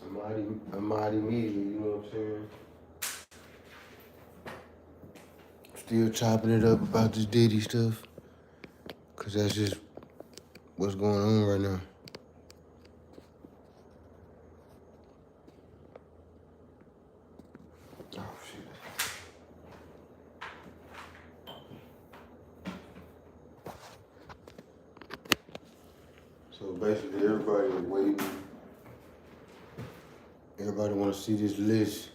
I'm out immediately, you know what I'm saying? Still chopping it up about this Diddy stuff, cause that's just what's going on right now. Oh shit. So basically, everybody is waiting. Everybody want to see this list.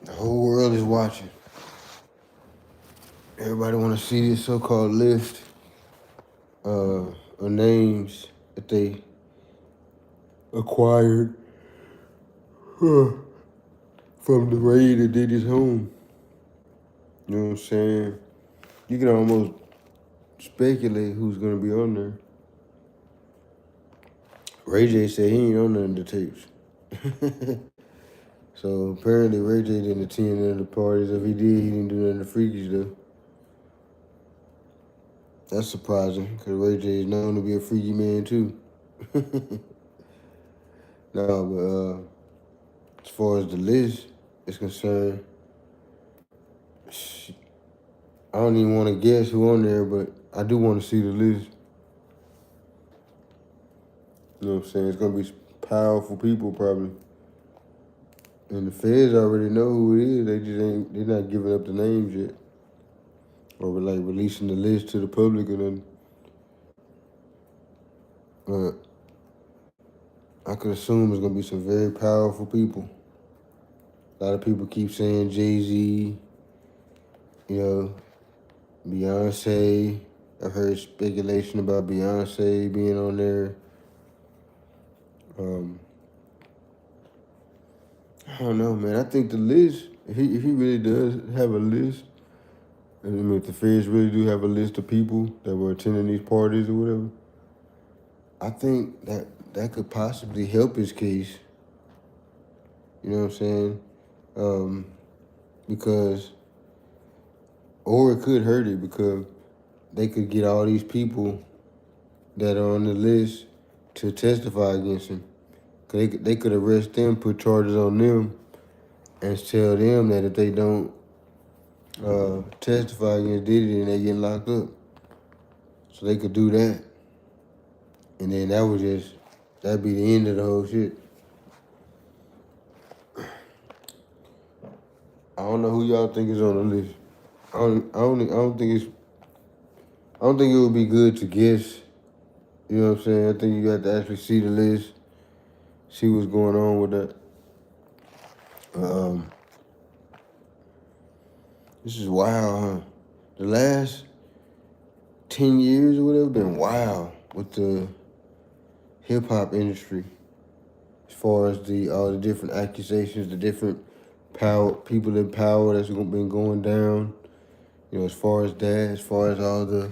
The whole world is watching. Everybody want to see this so-called list of names that they acquired from the raid that did his home. You know what I'm saying? You can almost speculate who's gonna be on there. Ray J said he ain't on none of the tapes. So apparently Ray J didn't attend none of the parties. If he did, he didn't do none of the freakies though. That's surprising, because Ray J is known to be a freaky man too. No, but as far as the list is concerned, I don't even want to guess who on there, but I do want to see the list. You know what I'm saying? It's gonna be powerful people probably. And the feds already know who it is. They're not giving up the names yet. Or like releasing the list to the public or nothing. But I could assume it's gonna be some very powerful people. A lot of people keep saying Jay-Z, you know, Beyonce. I've heard speculation about Beyonce being on there. I don't know, man. I think the list, if he really does have a list, I mean, if the feds really do have a list of people that were attending these parties or whatever, I think that could possibly help his case. You know what I'm saying? Because, or it could hurt it because they could get all these people that are on the list to testify against him. Cause they could arrest them, put charges on them, and tell them that if they don't testify against Diddy, then they get locked up. So they could do that. And then that'd be the end of the whole shit. I don't know who y'all think is on the list. I don't think it would be good to guess. You know what I'm saying? I think you have to actually see the list, see what's going on with that. This is wild, huh? The last 10 years or whatever been wild with the hip hop industry. As far as all the different accusations, the different people in power that's been going down. You know, as far as that, as far as all the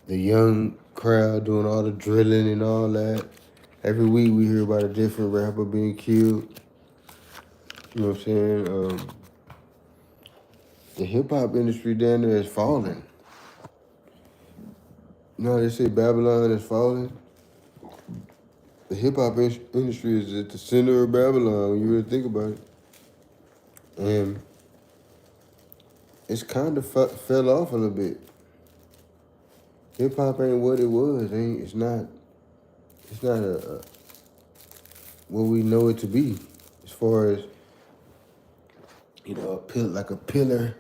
young crowd doing all the drilling and all that. Every week we hear about a different rapper being killed. You know what I'm saying? The hip hop industry down there is falling. You know how they say Babylon is falling? The hip hop industry is at the center of Babylon when you really think about it. And it's kind of fell off a little bit. Hip hop ain't what it was. It's not what we know it to be. As far as, you know, a pillar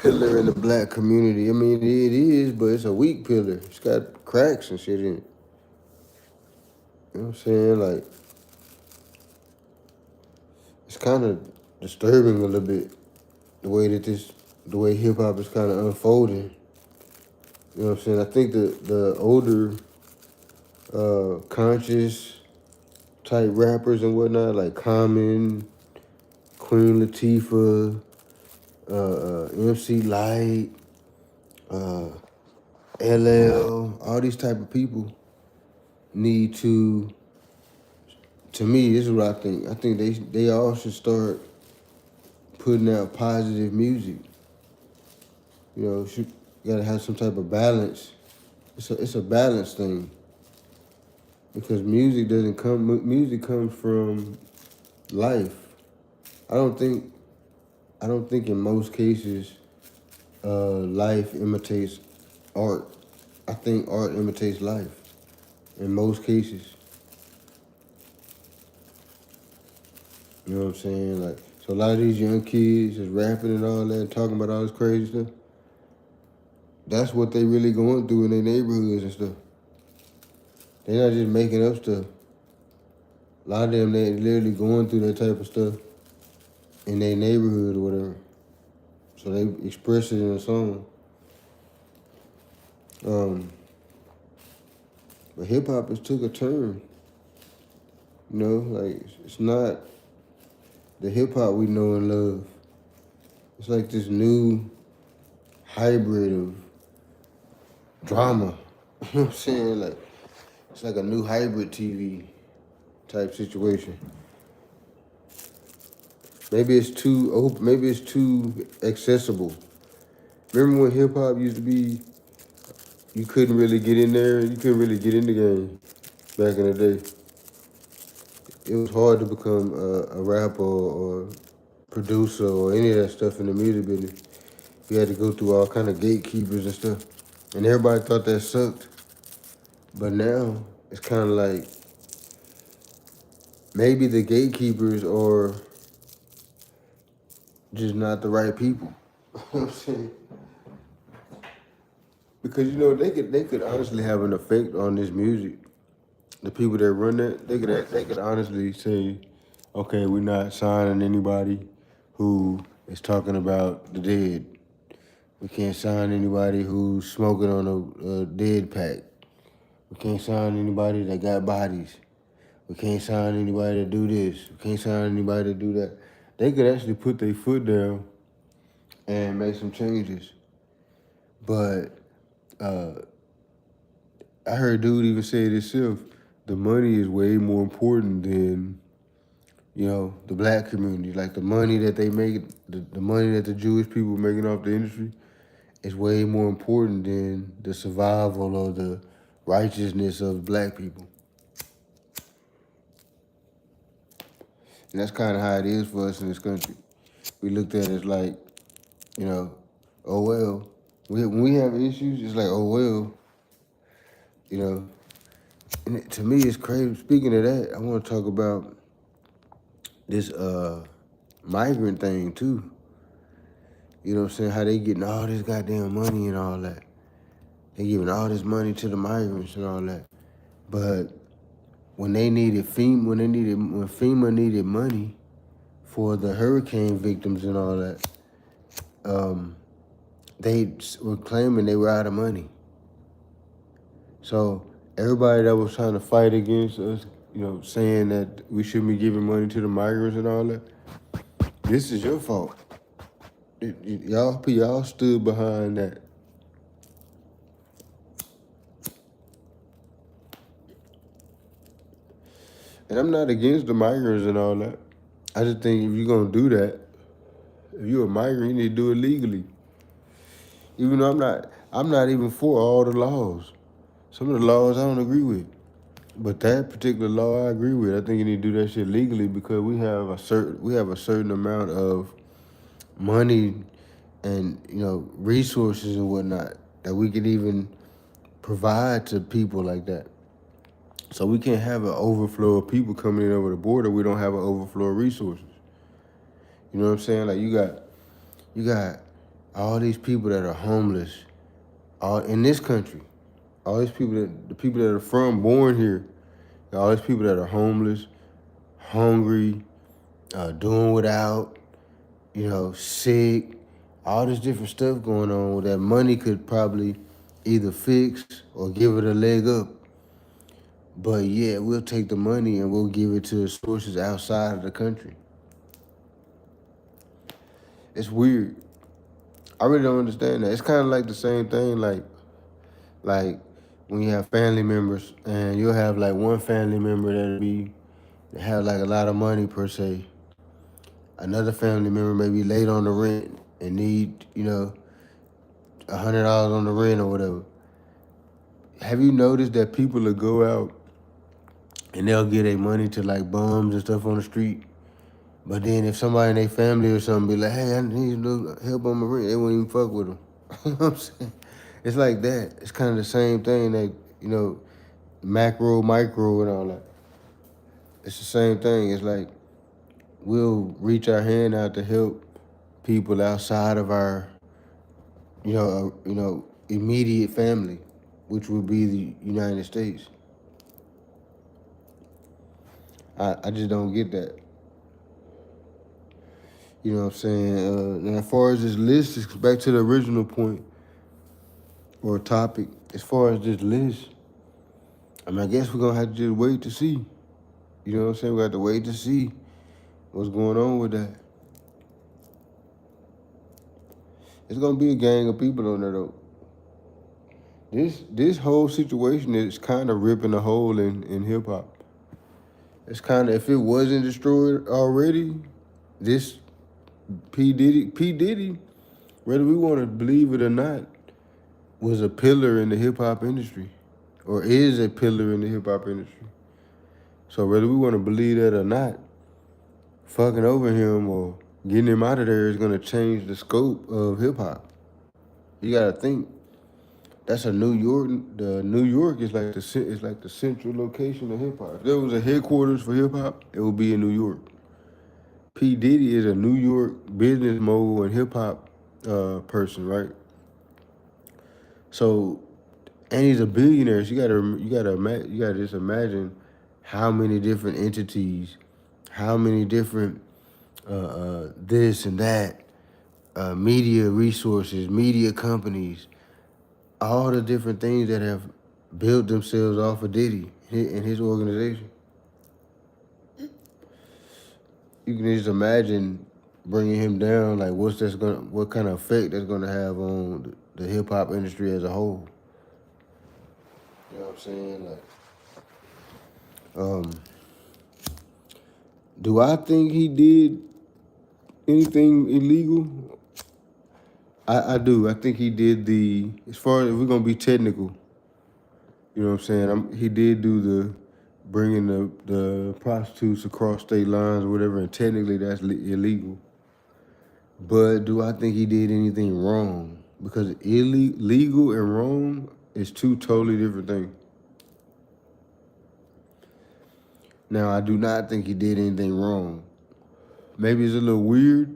in the black community. I mean, it is, but it's a weak pillar. It's got cracks and shit in it. You know what I'm saying? Like, it's kind of disturbing a little bit the way hip hop is kind of unfolding. You know what I'm saying? I think the older, conscious type rappers and whatnot, like Common, Queen Latifah, MC Light, LL, all these type of people need to to me, this is what I think. I think they all should start putting out positive music. You know, should gotta have some type of balance. It's a balance thing because music doesn't come. Music comes from life. I don't think. I don't think in most cases, life imitates art. I think art imitates life in most cases. You know what I'm saying? Like, so a lot of these young kids is rapping and all that, and talking about all this crazy stuff. That's what they really going through in their neighborhoods and stuff. They're not just making up stuff. A lot of them, they literally going through that type of stuff in their neighborhood or whatever. So they express it in a song. But hip hop has took a turn. You know, like it's not the hip hop we know and love. It's like this new hybrid of drama. You know what I'm saying? Like it's like a new hybrid TV type situation. Maybe it's too open. Maybe it's too accessible. Remember when hip hop used to be, you couldn't really get in there. You couldn't really get in the game back in the day. It was hard to become a rapper or producer or any of that stuff in the music business. You had to go through all kind of gatekeepers and stuff, and everybody thought that sucked. But now it's kind of like maybe the gatekeepers are just not the right people. You know what I'm saying? Because you know they could honestly have an effect on this music. The people that run that they could honestly say, okay, we're not signing anybody who is talking about the dead. We can't sign anybody who's smoking on a dead pack. We can't sign anybody that got bodies. We can't sign anybody to do this. We can't sign anybody to do that. They could actually put their foot down and make some changes. But I heard dude even say it himself. The money is way more important than, you know, the black community. Like the money that they make, the money that the Jewish people are making off the industry is way more important than the survival or the righteousness of black people. And that's kind of how it is for us in this country. We looked at it as like, you know, oh well. When we have issues, it's like, oh well, you know. And to me, it's crazy. Speaking of that, I want to talk about this migrant thing too. You know what I'm saying? How they getting all this goddamn money and all that. They giving all this money to the migrants and all that. But when FEMA needed money for the hurricane victims and all that, they were claiming they were out of money. So everybody that was trying to fight against us, you know, saying that we shouldn't be giving money to the migrants and all that, this is your fault. Y'all stood behind that. And I'm not against the migrants and all that. I just think if you're gonna do that, if you're a migrant, you need to do it legally. Even though I'm not even for all the laws. Some of the laws I don't agree with. But that particular law I agree with. I think you need to do that shit legally because we have a certain amount of money and, you know, resources and whatnot that we can even provide to people like that. So we can't have an overflow of people coming in over the border. We don't have an overflow of resources. You know what I'm saying? Like you got all these people that are homeless, all in this country. All these people the people that are born here, all these people that are homeless, hungry, doing without, you know, sick, all this different stuff going on that money could probably either fix or give it a leg up. But yeah, we'll take the money and we'll give it to sources outside of the country. It's weird. I really don't understand that. It's kind of like the same thing, like when you have family members and you'll have like one family member that'll be They have like a lot of money per se. Another family member may be late on the rent and need, $100 on the rent or whatever. Have you noticed that people will go out and they'll give their money to like bums and stuff on the street? But then if somebody in their family or something be like, hey, I need help on my rent, they won't even fuck with them. You know what I'm saying? It's like that. It's kind of the same thing that, macro, micro, and all that. It's the same thing. It's like we'll reach our hand out to help people outside of our, immediate family, which would be the United States. I just don't get that. You know what I'm saying? Now, as far as this list, is back to the original point or topic. As far as this list, I guess we're gonna have to just wait to see. You know what I'm saying? We have to wait to see what's going on with that. It's gonna be a gang of people on there though. This whole situation is kind of ripping a hole in hip hop. It's kind of, if it wasn't destroyed already, this P Diddy, whether we want to believe it or not, was a pillar in the hip hop industry, or is a pillar in the hip hop industry. So whether we want to believe that or not, fucking over him or getting him out of there is gonna change the scope of hip hop. You gotta think. That's a New York. The New York is like the central location of hip hop. If there was a headquarters for hip hop, it would be in New York. P Diddy is a New York business mogul and hip hop person, right? So, and he's a billionaire. So you gotta just imagine how many different entities, how many different this and that, media resources, media companies, all the different things that have built themselves off of Diddy and his organization. You can just imagine bringing him down. Like, what kind of effect that's gonna have on the hip hop industry as a whole. You know what I'm saying? Like, do I think he did anything illegal? I do. I think he did as far as if we're gonna be technical, you know what I'm saying? He did do the bringing the prostitutes across state lines or whatever, and technically that's illegal. But do I think he did anything wrong? Because legal and wrong is two totally different things. Now, I do not think he did anything wrong. Maybe it's a little weird,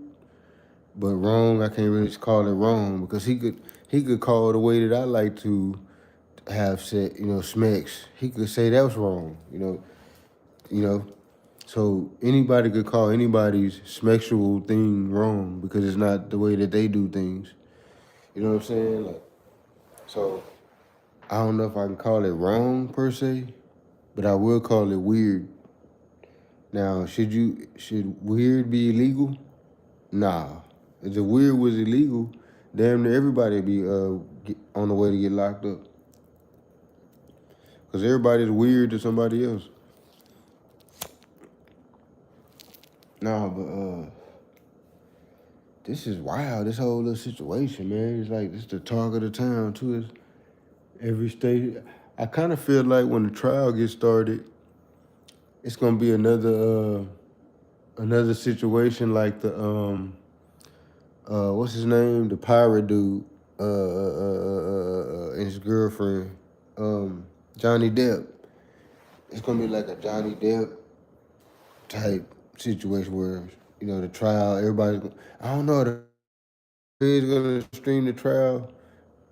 but wrong, I can't really call it wrong because he could call it the way that I like to have said, smacks. He could say that was wrong, you know. So anybody could call anybody's sexual thing wrong because it's not the way that they do things. You know what I'm saying? Like, so I don't know if I can call it wrong per se, but I will call it weird. Now, should weird be illegal? Nah. If the weird was illegal, damn near everybody be on the way to get locked up. Because everybody's weird to somebody else. Nah, but this is wild. This whole little situation, man. It's like, this the talk of the town, too. It's every state. I kind of feel like when the trial gets started, it's going to be another situation like the, what's his name? The pirate dude and his girlfriend, Johnny Depp. It's going to be like a Johnny Depp type situation where, the trial, I don't know, the is going to stream the trial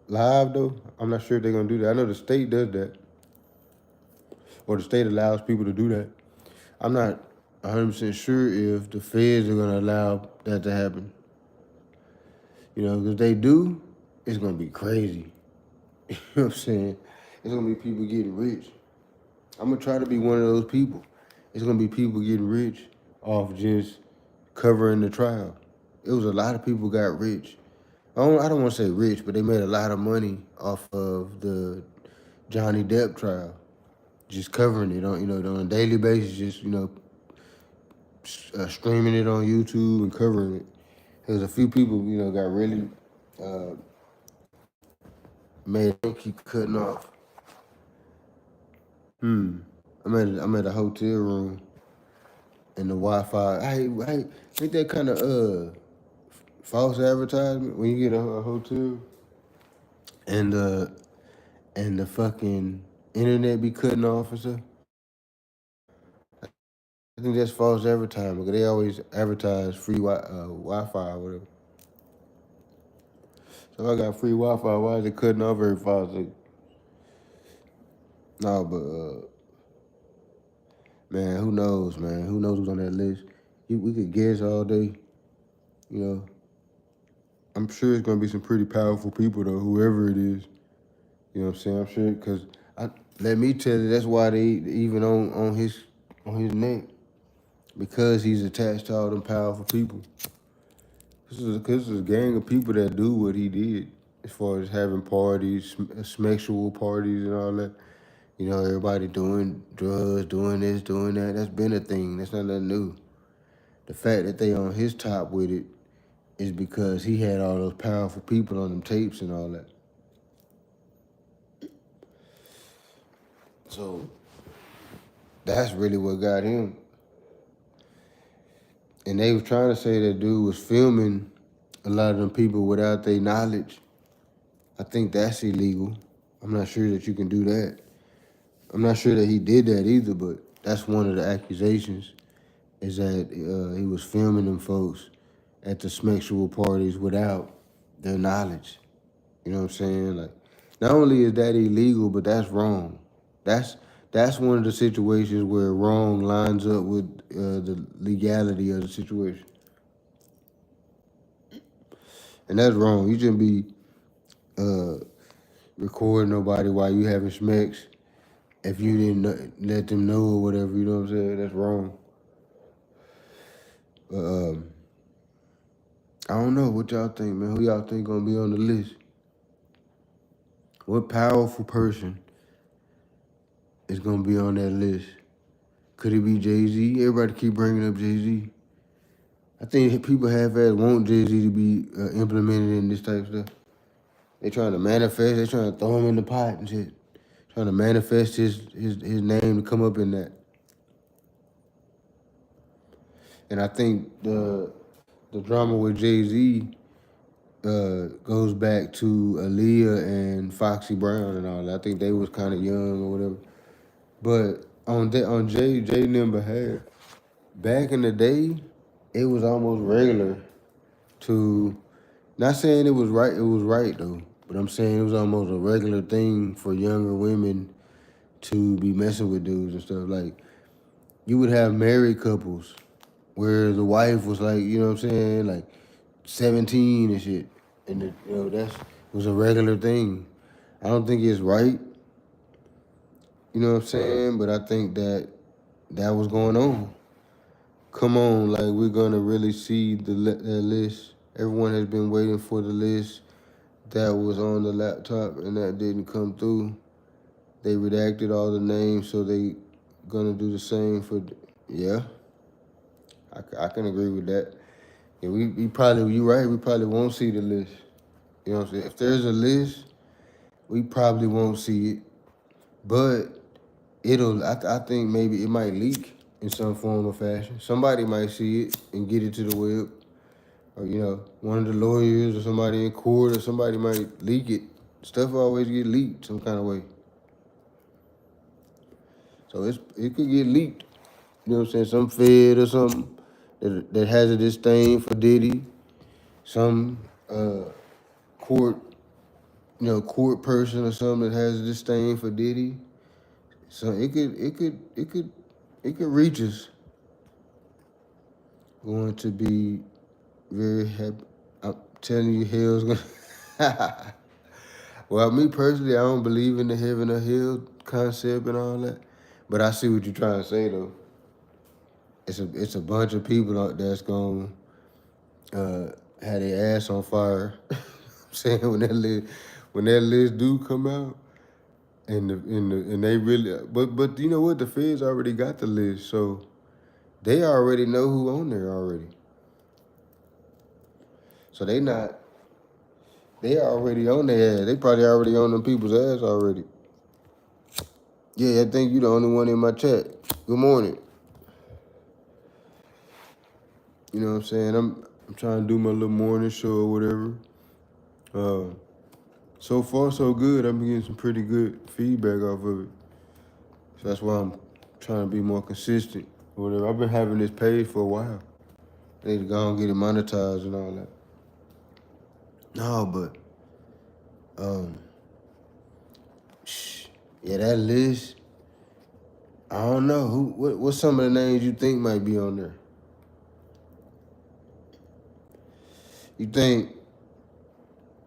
live, though. I'm not sure if they're going to do that. I know the state does that, or the state allows people to do that. I'm not 100% sure if the feds are going to allow that to happen. Because if they do, it's going to be crazy. You know what I'm saying? It's going to be people getting rich. I'm going to try to be one of those people. It's going to be people getting rich off just covering the trial. It was a lot of people got rich. I don't want to say rich, but they made a lot of money off of the Johnny Depp trial. Just covering it on a daily basis, just, streaming it on YouTube and covering it. There's a few people, got really made them keep cutting off. I'm at a hotel room and the Wi-Fi. Ain't that kind of false advertisement when you get a hotel and the fucking internet be cutting off and stuff? I think that's false advertising because they always advertise free Wi-Fi or whatever. So if I got free Wi-Fi, why is it cutting off every 5 seconds? No, but man, who knows, man? Who knows who's on that list? We could guess all day, you know. I'm sure it's gonna be some pretty powerful people though, whoever it is. You know what I'm saying? I'm sure because let me tell you, that's why they even on his neck because he's attached to all them powerful people. This is a gang of people that do what he did as far as having parties, sexual parties and all that. Everybody doing drugs, doing this, doing that. That's been a thing. That's not nothing new. The fact that they on his top with it is because he had all those powerful people on them tapes and all that. So that's really what got him. And they was trying to say that dude was filming a lot of them people without their knowledge. I think that's illegal. I'm not sure that you can do that. I'm not sure that he did that either, but that's one of the accusations is that he was filming them folks at the sexual parties without their knowledge. You know what I'm saying? Like, not only is that illegal, but that's wrong. That's one of the situations where wrong lines up with the legality of the situation, and that's wrong. You shouldn't be recording nobody while you having smacks if you didn't let them know or whatever. You know what I'm saying? That's wrong. I don't know what y'all think, man. Who y'all think gonna be on the list? What powerful person is gonna be on that list? Could it be Jay-Z? Everybody keep bringing up Jay-Z. I think people half-ass want Jay-Z to be implemented in this type of stuff. They trying to manifest. They trying to throw him in the pot and shit. Trying to manifest his name to come up in that. And I think the drama with Jay-Z goes back to Aaliyah and Foxy Brown and all that. I think they was kind of young or whatever. But on Jay and them behalf, back in the day, it was almost regular to, not saying it was right though, but I'm saying it was almost a regular thing for younger women to be messing with dudes and stuff. Like, you would have married couples where the wife was like, you know what I'm saying, like 17 and shit. And that was a regular thing. I don't think it's right, you know what I'm saying, but I think that was going on. Come on, like, we're gonna really see that list. Everyone has been waiting for the list that was on the laptop and that didn't come through. They redacted all the names, so they gonna do the same for, yeah. I can agree with that. Yeah, we probably, you right, we probably won't see the list. You know what I'm saying? If there's a list, we probably won't see it. But I think maybe it might leak in some form or fashion. Somebody might see it and get it to the web. Or, one of the lawyers or somebody in court or somebody might leak it. Stuff always get leaked some kind of way. So it could get leaked. You know what I'm saying? Some Fed or something that has a disdain for Diddy. Some court, court person or something that has a disdain for Diddy. So it could reach us. Going to be very happy. I'm telling you, hell's gonna. Well, me personally, I don't believe in the heaven or hell concept and all that, but I see what you're trying to say though. It's a bunch of people out there that's gonna have their ass on fire. I'm saying when that list do come out, and they really, but you know what, the feds already got the list, so They already know who on there already. So they already on their ass. They probably already on them people's ass already. Yeah, I think you the only one in my chat. Good morning. You know what I'm saying? I'm trying to do my little morning show or whatever. So far so good. I'm getting some pretty good feedback off of it. So that's why I'm trying to be more consistent or whatever. I've been having this page for a while. They need to go and get it monetized and all that. No, but yeah, that list. I don't know what's some of the names you think might be on there. You think?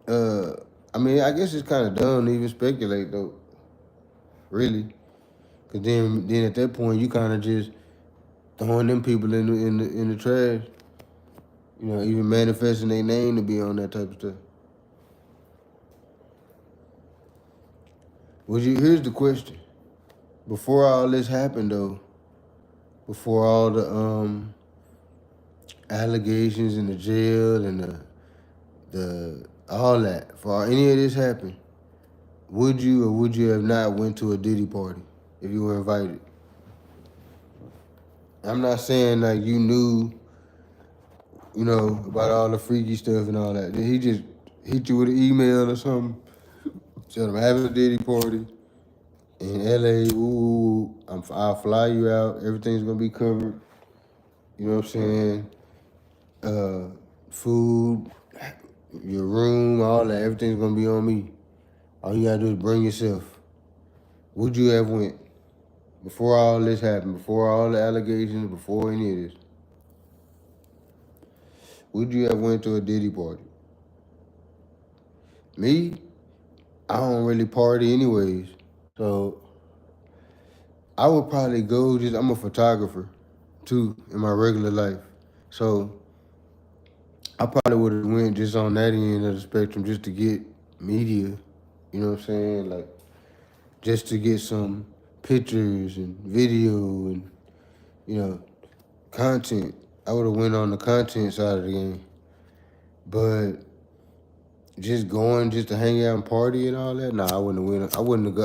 I mean, I guess it's kind of dumb to even speculate though. Really, cause then at that point you kind of just throwing them people in the trash. You know, even manifesting their name to be on that type of stuff. Here's the question. Before all this happened though, before all the allegations in the jail and the all that, for any of this happened, would you or would you have not went to a Diddy party if you were invited? I'm not saying like you knew, you know, about all the freaky stuff and all that. Did he just hit you with an email or something? Tell him having a Diddy party in LA, ooh, I'll fly you out, everything's gonna be covered. You know what I'm saying? Food, your room, all that, everything's gonna be on me. All you gotta do is bring yourself. Would you have went before all this happened, before all the allegations, before any of this? Would you have went to a Diddy party? Me, I don't really party anyways. So I would probably go I'm a photographer too in my regular life. So I probably would have went just on that end of the spectrum just to get media. You know what I'm saying? Like just to get some pictures and video and, you know, content. I would have went on the content side of the game. But just going just to hang out and party and all that, nah, I wouldn't have went. I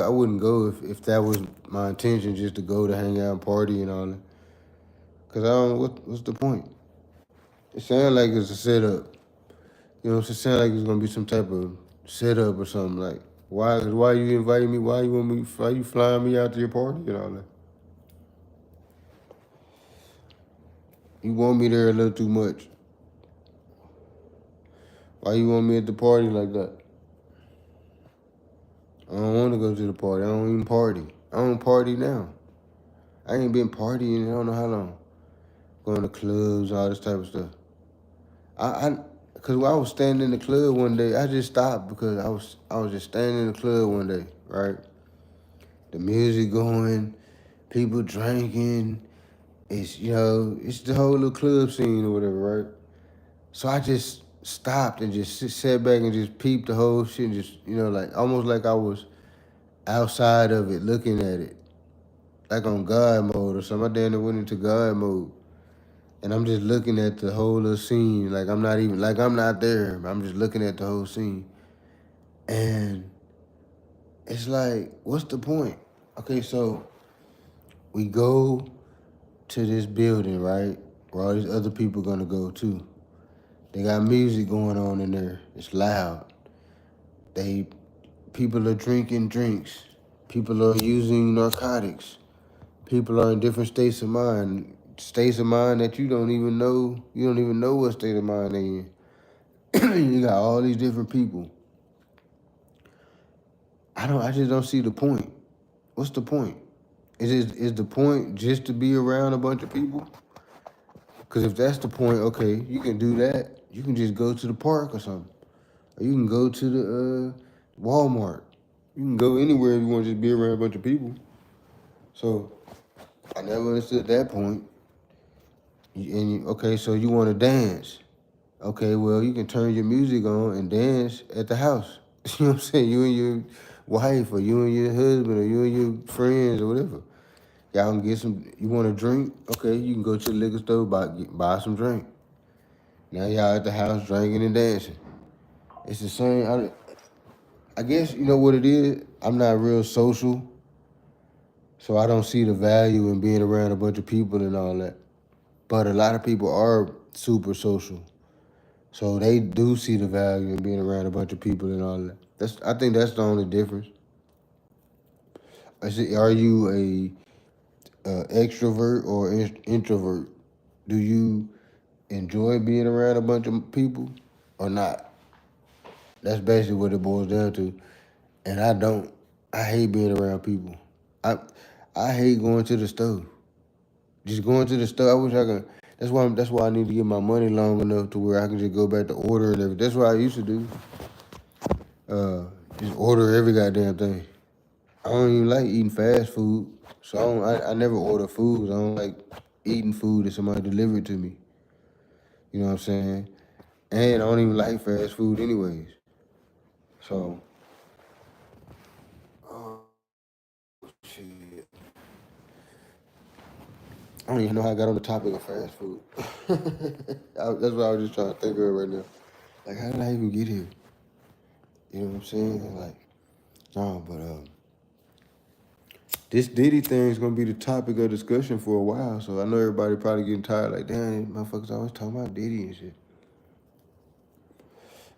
wouldn't go if that was my intention, just to go to hang out and party and all that. Cause I don't. What's the point? It sounds like it's a setup. You know, it sounds like it's gonna be some type of setup or something. Like why you inviting me? Why you flying me out to your party and all that? You want me there a little too much. Why you want me at the party like that? I don't want to go to the party. I don't even party. I don't party now. I ain't been partying in I don't know how long. Going to clubs, all this type of stuff. Cause when I was standing in the club one day, I just stopped because I was just standing in the club one day, right? The music going, people drinking, it's it's the whole little club scene or whatever, right? So I just stopped and just sat back and just peeped the whole shit and just, like almost like I was outside of it, looking at it, like on God mode or something. I damn near went into God mode. And I'm just looking at the whole little scene, like I'm not there. I'm just looking at the whole scene. And it's like, what's the point? Okay, so we go to this building, right? Where all these other people gonna go too. They got music going on in there. It's loud. People are drinking drinks. People are using narcotics. People are in different states of mind. States of mind that you don't even know. You don't even know what state of mind they in. You got all these different people. I just don't see the point. What's the point? Is the point just to be around a bunch of people? Because if that's the point, okay, you can do that. You can just go to the park or something. Or you can go to the Walmart. You can go anywhere if you want to just be around a bunch of people. So I never understood that point. Okay, so you want to dance. Okay, well, you can turn your music on and dance at the house. You know what I'm saying? You and your wife or you and your husband or you and your friends or whatever. Y'all can get some. You want a drink? Okay, you can go to the liquor store buy some drink. Now y'all at the house drinking and dancing. It's the same. I guess you know what it is. I'm not real social, so I don't see the value in being around a bunch of people and all that. But a lot of people are super social, so they do see the value in being around a bunch of people and all that. I think that's the only difference. Are you a extrovert or introvert? Do you enjoy being around a bunch of people or not? That's basically what it boils down to. And I don't. I hate being around people. I I hate going to the store. Just going to the store. I wish I could. That's why I need to get my money long enough to where I can just go back to order and everything. That's what I used to do. Uh, just order every goddamn thing. I don't even like eating fast food, so I never order food 'cause I don't like eating food that somebody delivered to me. You know what I'm saying? And I don't even like fast food anyways. So, oh shit. I don't even know how I got on the topic of fast food. That's what I was just trying to think of right now. Like, how did I even get here? You know what I'm saying? Like, no, but this Diddy thing is gonna be the topic of discussion for a while. So I know everybody probably getting tired. Like, damn, motherfuckers always talking about Diddy and shit.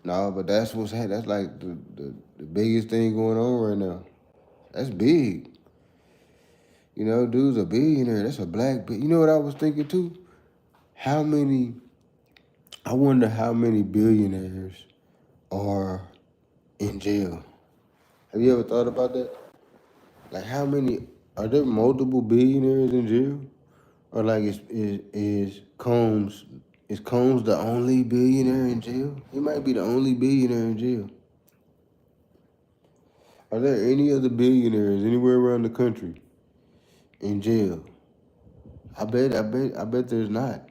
No, but that's what's happening. That's like the biggest thing going on right now. That's big. You know, dude's a billionaire. That's a You know what I was thinking too? How many? I wonder how many billionaires are in jail. Have you ever thought about that? Like, how many? Are there multiple billionaires in jail? Or like, is Combs the only billionaire in jail? He might be the only billionaire in jail. Are there any other billionaires anywhere around the country in jail? I bet there's not.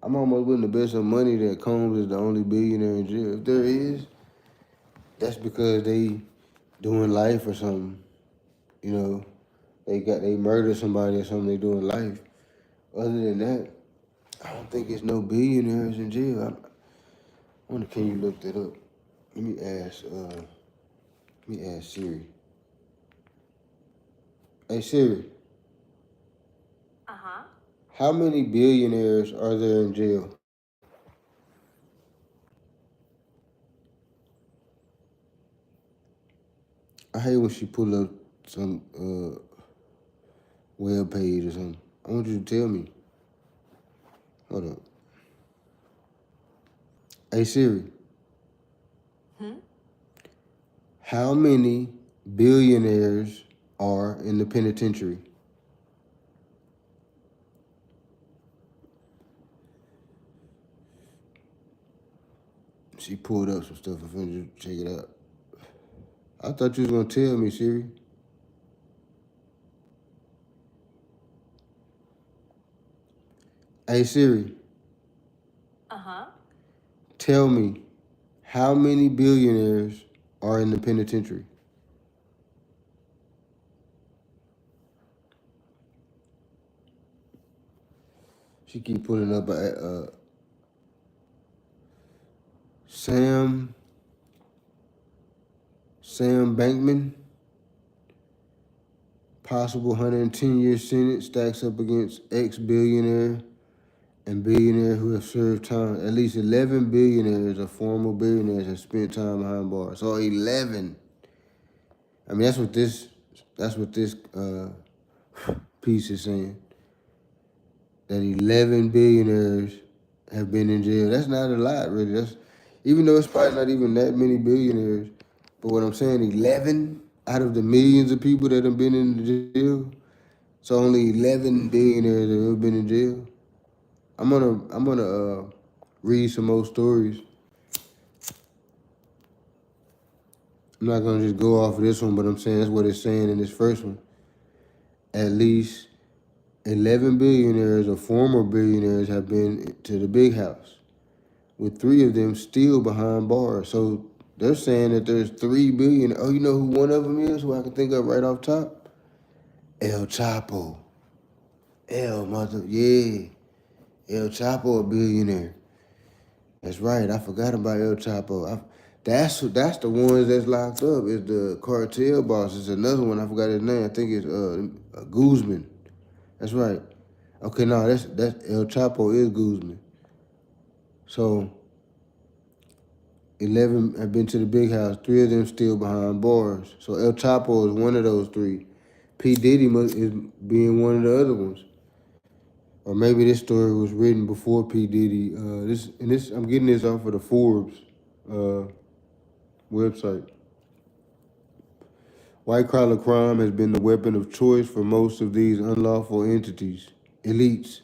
I'm almost willing to bet some money that Combs is the only billionaire in jail. If there is, that's because they doing life or something. You know, they murdered somebody or something. They doing life. Other than that, I don't think it's no billionaires in jail. I wonder, can you look that up? Let me ask. Let me ask Siri. Hey Siri, how many billionaires are there in jail? I hate when she pull up some web page or something. I want you to tell me. Hold up. Hey Siri, how many billionaires are in the penitentiary? She pulled up some stuff. I'm finna just check it out. I thought you was gonna tell me, Siri. Hey Siri, tell me how many billionaires are in the penitentiary? She keep pulling up Sam Bankman, possible 110-year sentence, stacks up against ex-billionaire and billionaire who have served time. At least 11 billionaires or former billionaires have spent time behind bars. So 11. I mean, that's what this piece is saying. That 11 billionaires have been in jail. That's not a lot, really. That's even though it's probably not even that many billionaires. But what I'm saying, 11 out of the millions of people that have been in jail. So only 11 billionaires have ever been in jail. I'm gonna read some more stories. I'm not gonna just go off of this one, but I'm saying that's what it's saying in this first one. At least 11 billionaires or former billionaires have been to the big house, with 3 of them still behind bars. So they're saying that there's 3 billion. Oh, you know who one of them is? Who I can think of right off top? El Chapo. Yeah. El Chapo a billionaire. That's right. I forgot about El Chapo. That's the ones that's locked up. Is the cartel boss. It's another one. I forgot his name. I think it's Guzman. That's right. Okay, no, that's El Chapo is Guzman. So 11 have been to the big house. 3 of them still behind bars. So El Chapo is one of those 3. P Diddy is being one of the other ones. Or maybe this story was written before P Diddy. I'm getting this off of the Forbes website. White collar crime has been the weapon of choice for most of these unlawful elites,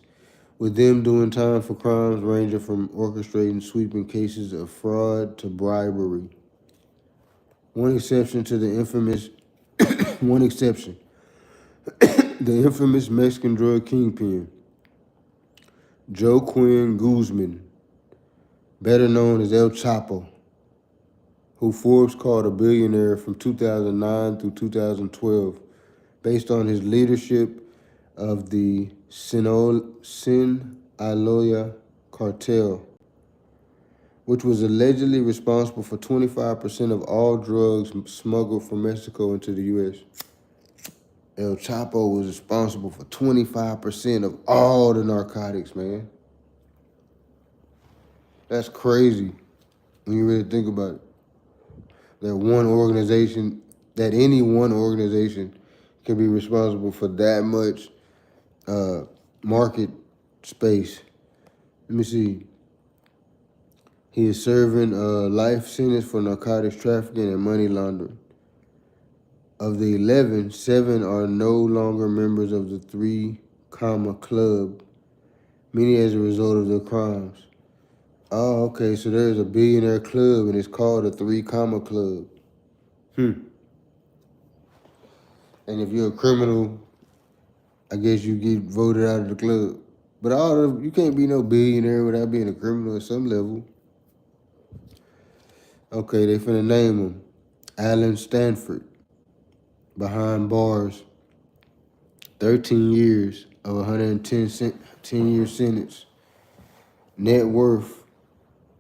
with them doing time for crimes ranging from orchestrating sweeping cases of fraud to bribery. One exception, the infamous Mexican drug kingpin, Joaquin Guzman, better known as El Chapo, who Forbes called a billionaire from 2009 through 2012, based on his leadership of the Sinaloa cartel, which was allegedly responsible for 25% of all drugs smuggled from Mexico into the U.S. El Chapo was responsible for 25% of all the narcotics, man. That's crazy when you really think about it. That any one organization can be responsible for that much market space. Let me see. He is serving a life sentence for narcotics trafficking and money laundering. Of the 11, 7 are no longer members of the 3 Comma Club, many as a result of their crimes. Oh, okay, so there's a billionaire club and it's called a 3 Comma Club. And if you're a criminal, I guess you get voted out of the club. But you can't be no billionaire without being a criminal at some level. Okay, they finna name him. Alan Stanford, behind bars, 13 years of 10-year sentence. Net worth,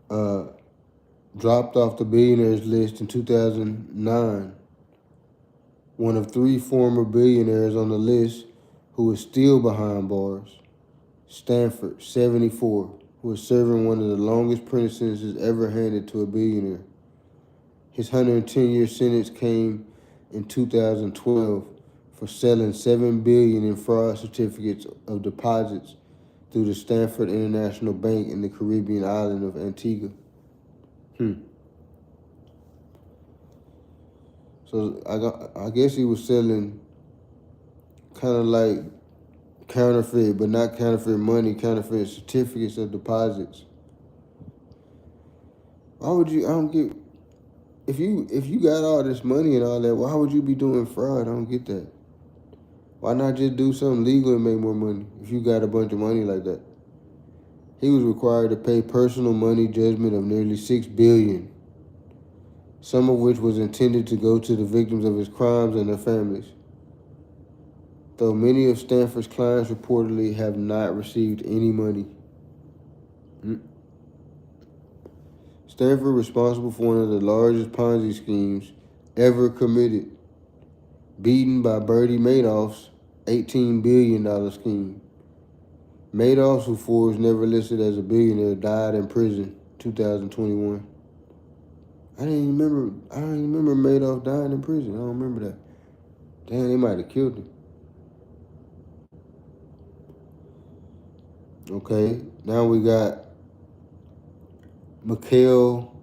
dropped off the billionaires list in 2009. One of 3 former billionaires on the list who is still behind bars. Stanford, 74, who is serving one of the longest prison sentences ever handed to a billionaire. His 110-year sentence came in 2012 for selling $7 billion in fraud certificates of deposits through the Stanford International Bank in the Caribbean island of Antigua. So I guess he was selling kind of like counterfeit, but not counterfeit money, counterfeit certificates of deposits. Why would you? I don't get. If you got all this money and all that, why would you be doing fraud? I don't get that. Why not just do something legal and make more money if you got a bunch of money like that? He was required to pay personal money judgment of nearly $6 billion, some of which was intended to go to the victims of his crimes and their families. Though many of Stanford's clients reportedly have not received any money. Stanford responsible for one of the largest Ponzi schemes ever committed, beaten by Bernie Madoff's $18 billion scheme. Madoff, who Forbes never listed as a billionaire, died in prison 2021. I don't even remember Madoff dying in prison. I don't remember that. Damn, they might have killed him. Okay, now we got Mikhail.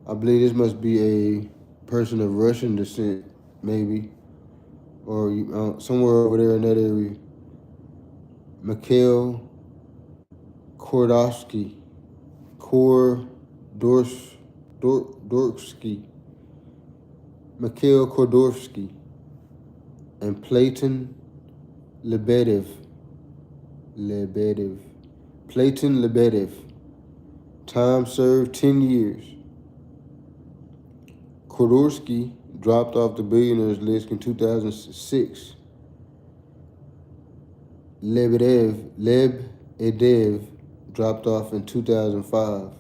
I believe this must be a person of Russian descent, maybe, or somewhere over there in that area. Mikhail Kordorsky, Mikhail Kordorsky, and Platon Lebedev. Platon Lebedev. Time served 10 years. Kordorsky dropped off the billionaires list in 2006. Lebedev dropped off in 2005.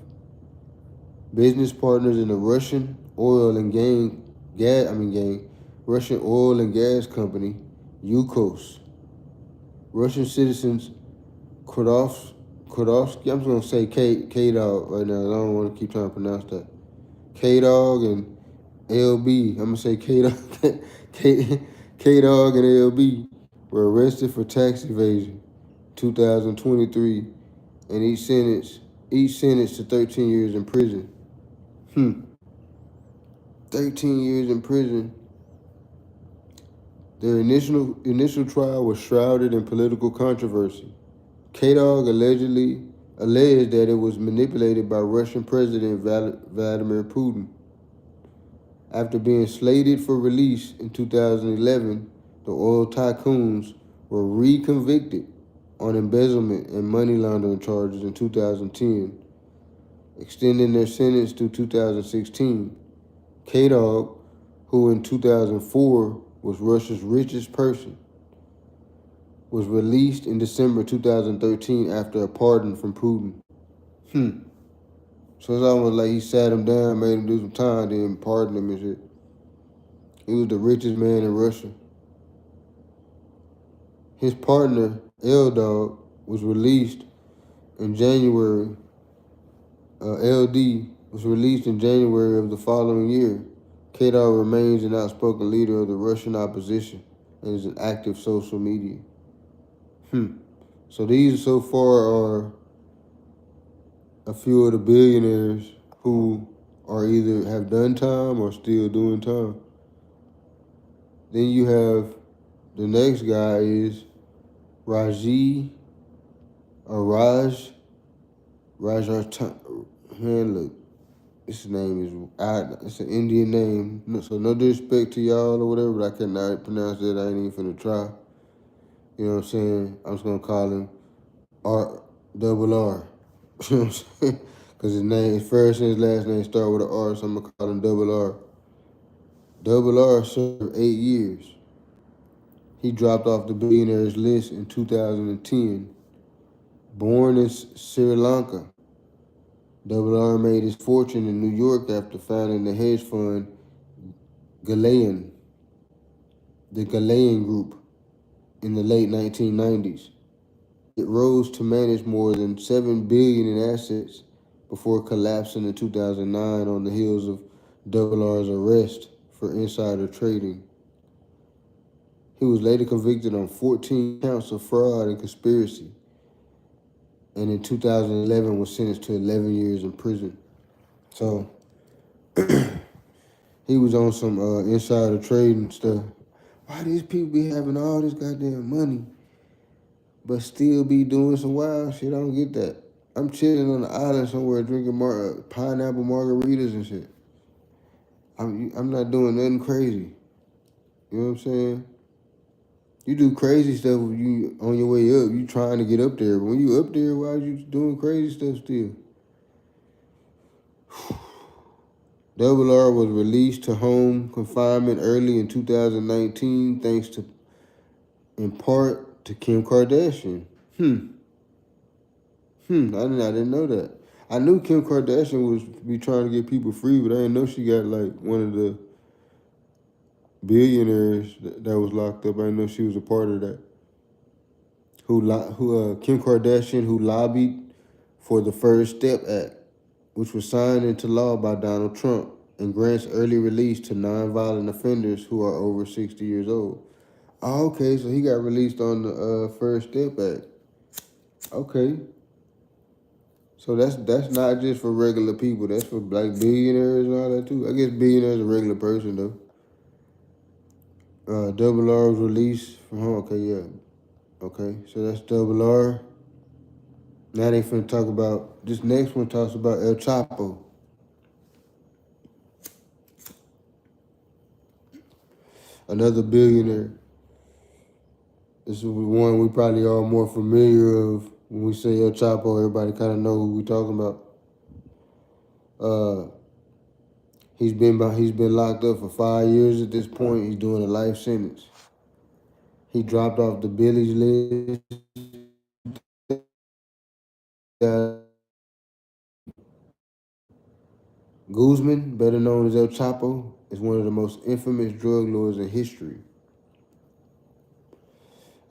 Business partners in the Russian oil and Russian oil and gas company, Yukos. Russian citizens Khodovsky, I'm just gonna say K-Dog right now. I don't want to keep trying to pronounce that. K-Dog and LB. I'm gonna say K-Dog, K-Dog and LB were arrested for tax evasion, 2023, and each sentenced to 13 years in prison. 13 years in prison. Their initial trial was shrouded in political controversy. K-Dog alleged that it was manipulated by Russian President Vladimir Putin. After being slated for release in 2011, the oil tycoons were reconvicted on embezzlement and money laundering charges in 2010, extending their sentence to 2016. K-Dog, who in 2004 was Russia's richest person, was released in December 2013 after a pardon from Putin. So it's almost like he sat him down, made him do some time, then pardoned him and shit. He was the richest man in Russia. His partner, L-Dog, was released in January. LD was released in January of the following year. K-Dog remains an outspoken leader of the Russian opposition and is an active social media. So these so far are a few of the billionaires who are either have done time or still doing time. Then you have the next guy is Raji or Raj. Man, look, his name is it's an Indian name. So no disrespect to y'all or whatever, but I cannot pronounce it. I ain't even finna try. You know what I'm saying? I'm just gonna call him R double R. You know what I'm saying? Because his first and his last name start with an R, so I'm gonna call him double R. Double R served 8 years. He dropped off the billionaires list in 2010. Born in Sri Lanka, Double R made his fortune in New York after founding the hedge fund the Galilean Group, in the late 1990s. It rose to manage more than $7 billion in assets before collapsing in 2009 on the heels of Double R's arrest for insider trading. He was later convicted on 14 counts of fraud and conspiracy, and in 2011 was sentenced to 11 years in prison. So he was on some insider trading stuff. Why these people be having all this goddamn money, but still be doing some wild shit? I don't get that. I'm chilling on the island somewhere drinking pineapple margaritas and shit. I'm not doing nothing crazy. You know what I'm saying? You do crazy stuff when you on your way up. You trying to get up there. But when you up there, why are you doing crazy stuff still? Double R was released to home confinement early in 2019 thanks to, in part, to Kim Kardashian. I didn't know that. I knew Kim Kardashian was be trying to get people free, but I didn't know she got like one of the billionaires that was locked up. I didn't know she was a part of that. Kim Kardashian, who lobbied for the First Step Act, which was signed into law by Donald Trump and grants early release to nonviolent offenders who are over 60 years old. Oh, okay, so he got released on the First Step Act. Okay. So that's not just for regular people. That's for like billionaires and all that too. I guess billionaires a regular person though. Double R was released from home. Okay, yeah. Okay, so that's Double R. Now they finna talk about, this next one talks about El Chapo. Another billionaire. This is one we probably are more familiar of. When we say El Chapo, everybody kind of know who we talking about. He's been locked up for 5 years at this point. He's doing a life sentence. He dropped off the Billy's list. Guzman, better known as El Chapo, is one of the most infamous drug lords in history.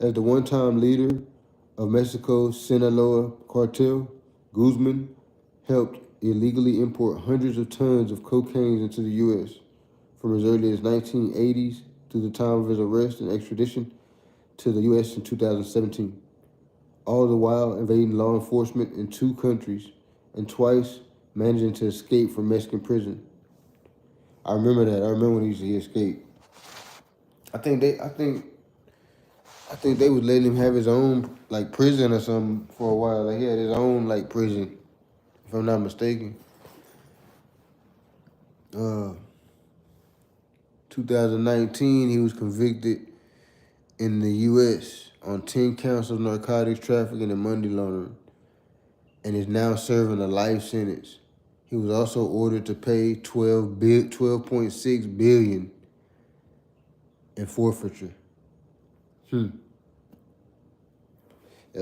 As the one-time leader of Mexico's Sinaloa cartel, Guzman helped illegally import hundreds of tons of cocaine into the U.S. from as early as 1980s to the time of his arrest and extradition to the U.S. in 2017, all the while evading law enforcement in 2 countries and twice managing to escape from Mexican prison. I remember that. I remember when he escaped. I think they, I think, I think they was letting him have his own like prison or something for a while. Like he had his own like prison, if I'm not mistaken. 2019, he was convicted in the U.S. on 10 counts of narcotics trafficking and money laundering, and is now serving a life sentence. He was also ordered to pay 12.6 billion in forfeiture. El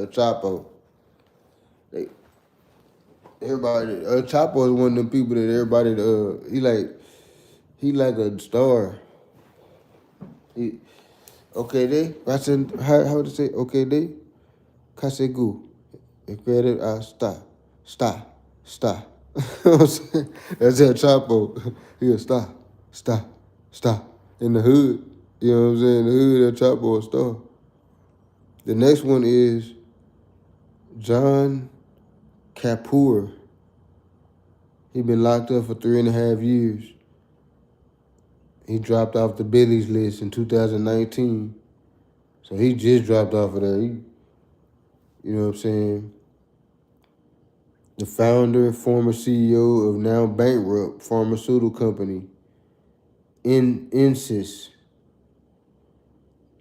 Chapo, they everybody. El Chapo is one of them people that everybody. He like a star. He, okay, they. I said how to say okay they. Kasegu. Espere está. You know what I'm saying? That's El Chapo. He'll stop. In the hood. You know what I'm saying? In the hood, El Chapo a star. The next one is John Kapoor. He been locked up for 3.5 years. He dropped off the Billy's list in 2019. So he just dropped off of there. You know what I'm saying? The founder, former CEO of now bankrupt pharmaceutical company, Insys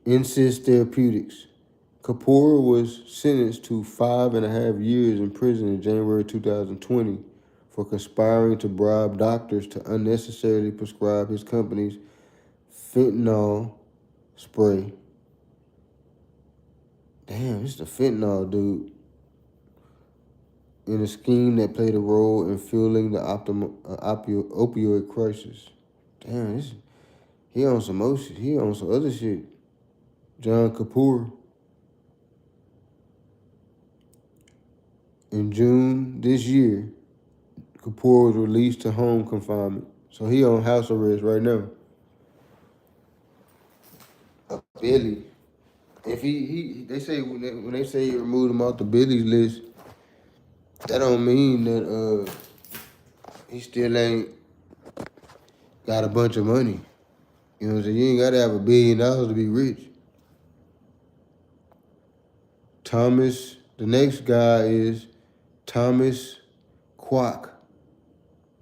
Therapeutics. Kapoor was sentenced to 5.5 years in prison in January 2020 for conspiring to bribe doctors to unnecessarily prescribe his company's fentanyl spray. Damn, it's the fentanyl dude. In a scheme that played a role in fueling the opioid crisis. Damn, he on some more shit. He on some other shit. John Kapoor. In June this year, Kapoor was released to home confinement. So he on house arrest right now. Billy. If they say when they say he removed him off the Billy's list, that don't mean that he still ain't got a bunch of money. You know what I'm saying? You ain't gotta have $1 billion to be rich. The next guy is Thomas Kwok.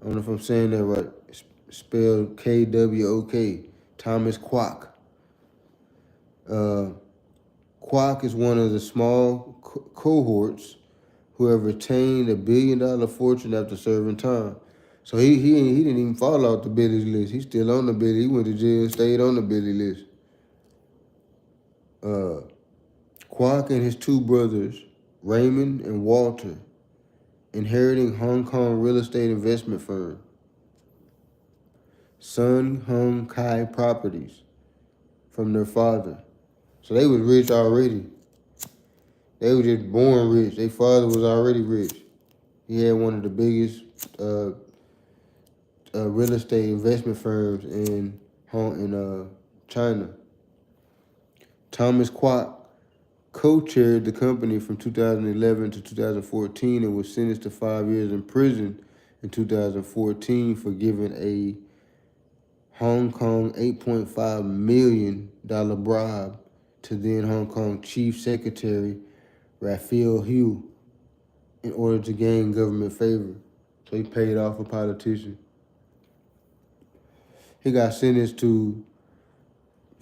I don't know if I'm saying that right. It's spelled Kwok. Thomas Kwok. Kwok is one of the small cohorts who have retained $1 billion fortune after serving time. So he didn't even fall off the Billy's list. He's still on the Billy. He went to jail, stayed on the Billy list. Kwok and his 2 brothers, Raymond and Walter, inheriting Hong Kong real estate investment firm, Sun Hung Kai Properties, from their father. So they was rich already. They were just born rich. Their father was already rich. He had one of the biggest real estate investment firms in China. Thomas Kwok co-chaired the company from 2011 to 2014 and was sentenced to 5 years in prison in 2014 for giving a Hong Kong $8.5 million bribe to then Hong Kong Chief Secretary Raphael Hu in order to gain government favor. So he paid off a politician. He got sentenced to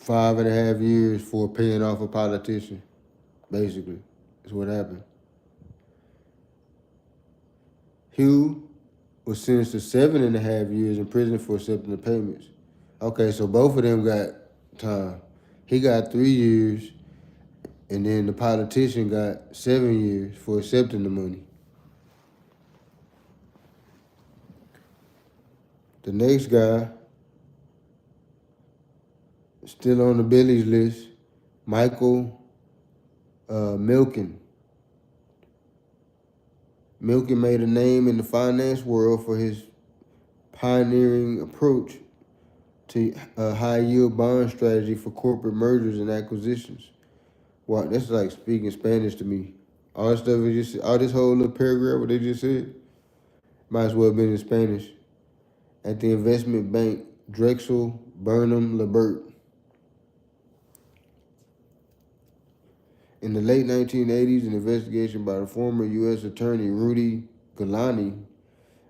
5.5 years for paying off a politician, basically. That's what happened. Hu was sentenced to 7.5 years in prison for accepting the payments. Okay, so both of them got time. He got 3 years, And then the politician got 7 years for accepting the money. The next guy, still on the Billy's list, Michael Milken. Milken made a name in the finance world for his pioneering approach to a high-yield bond strategy for corporate mergers and acquisitions. Wow, that's like speaking Spanish to me. All this stuff is just all this whole little paragraph what they just said might as well have been in Spanish. At the investment bank Drexel Burnham Labert. In the late 1980s, an investigation by the former U.S. Attorney Rudy Giuliani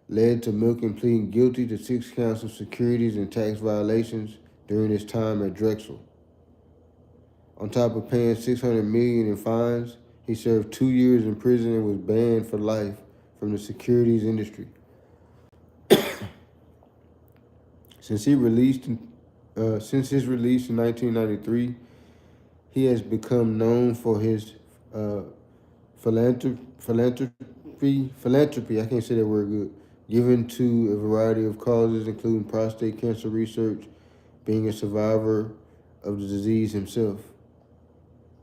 led to Milken pleading guilty to 6 counts of securities and tax violations during his time at Drexel. On top of paying $600 million in fines, he served 2 years in prison and was banned for life from the securities industry. Since his release in 1993, he has become known for his philanthropy. I can't say that word good. Given to a variety of causes, including prostate cancer research, being a survivor of the disease himself.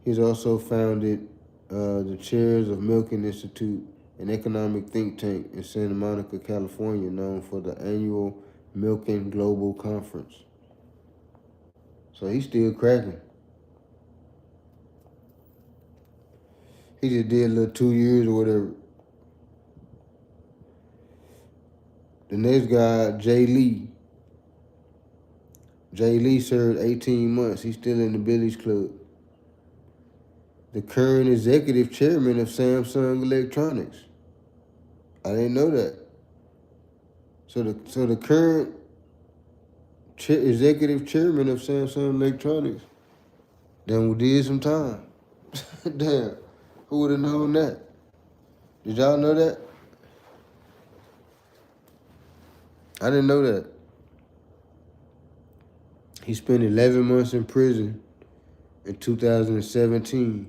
He's also founded the Chairs of Milken Institute, an economic think tank in Santa Monica, California, known for the annual Milken Global Conference. So he's still cracking. He just did a little 2 years or whatever. The next guy, Jay Lee. Jay Lee served 18 months. He's still in the Billy's Club. The current executive chairman of Samsung Electronics. I didn't know that. So the current executive chairman of Samsung Electronics then did some time. Damn, who would have known that? Did y'all know that? I didn't know that. He spent 11 months in prison in 2017.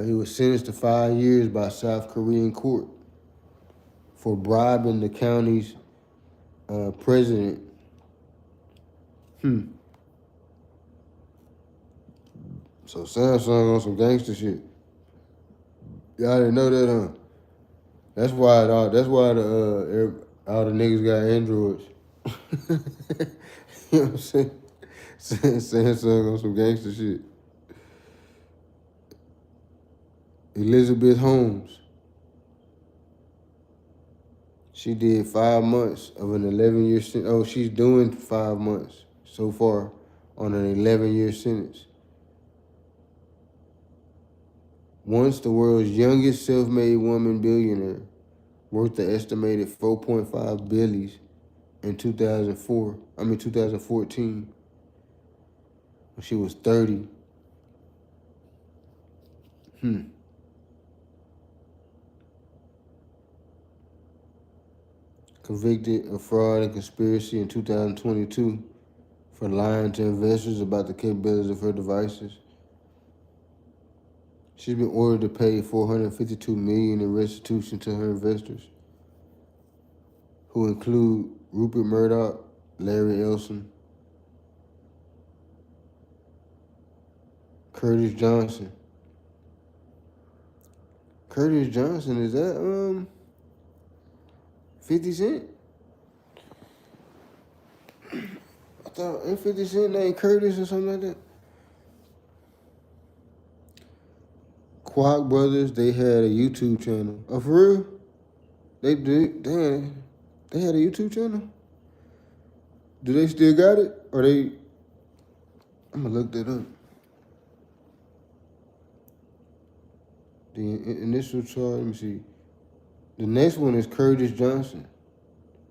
He was sentenced to 5 years by South Korean court for bribing the county's president. So Samsung on some gangster shit. Y'all didn't know that, huh? That's why all the niggas got Androids. You know what I'm saying? Samsung on some gangster shit. Elizabeth Holmes. She did 5 months of an 11-year sentence. Oh, she's doing 5 months so far on an 11-year sentence. Once the world's youngest self-made woman billionaire, worth the estimated $4.5 billion in 2014, when she was 30. Convicted of fraud and conspiracy in 2022 for lying to investors about the capabilities of her devices. She's been ordered to pay $452 million in restitution to her investors, who include Rupert Murdoch, Larry Ellison, Curtis Johnson. Curtis Johnson, is that 50 Cent? I thought, ain't 50 Cent named Curtis or something like that? Quack Brothers, they had a YouTube channel. Oh, for real? They did? Damn. They had a YouTube channel? Do they still got it? Or they... I'm gonna look that up. The initial charge, let me see. The next one is Curtis Johnson.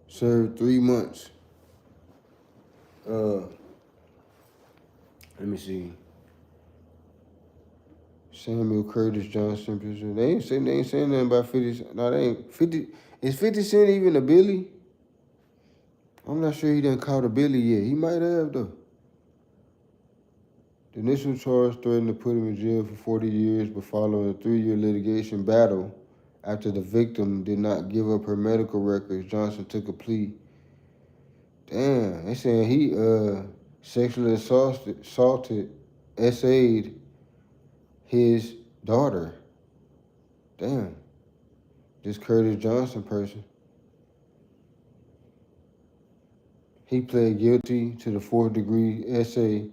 Served 3 months. Let me see. Samuel Curtis Johnson. They ain't saying nothing about 50 Cent. No, they ain't. 50. Is 50 Cent even a Billy? I'm not sure he done caught a Billy yet. He might have, though. The initial charge threatened to put him in jail for 40 years, but following a 3-year litigation battle, after the victim did not give up her medical records, Johnson took a plea. Damn, they saying he sexually assaulted, SA'd his daughter. Damn, this Curtis Johnson person. He pled guilty to the 4th-degree SA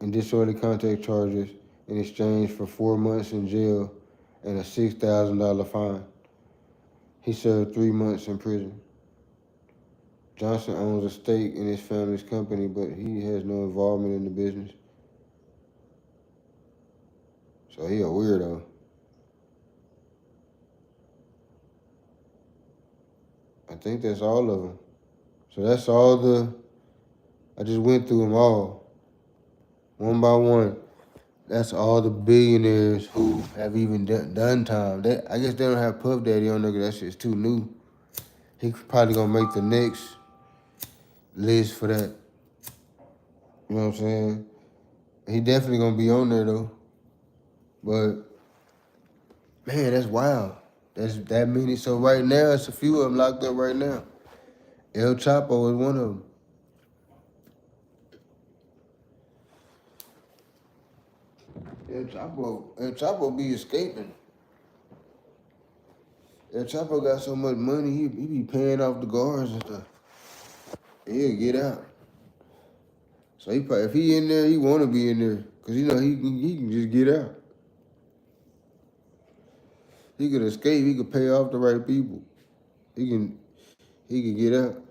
and disorderly contact charges in exchange for 4 months in jail and a $6,000 fine. He served 3 months in prison. Johnson owns a stake in his family's company, but he has no involvement in the business. So he a weirdo. I think that's all of them. So that's all I just went through them all, one by one. That's all the billionaires who have even done time. I guess they don't have Puff Daddy on there because that shit's too new. He probably gonna make the next list for that. You know what I'm saying? He definitely gonna be on there though. But man, that's wild. That's that many. So right now, it's a few of them locked up right now. El Chapo is one of them. El Chapo be escaping. El Chapo got so much money, he be paying off the guards and stuff. He'll get out. So if he in there, he want to be in there, cause he can just get out. He could escape. He could pay off the right people. He can get out.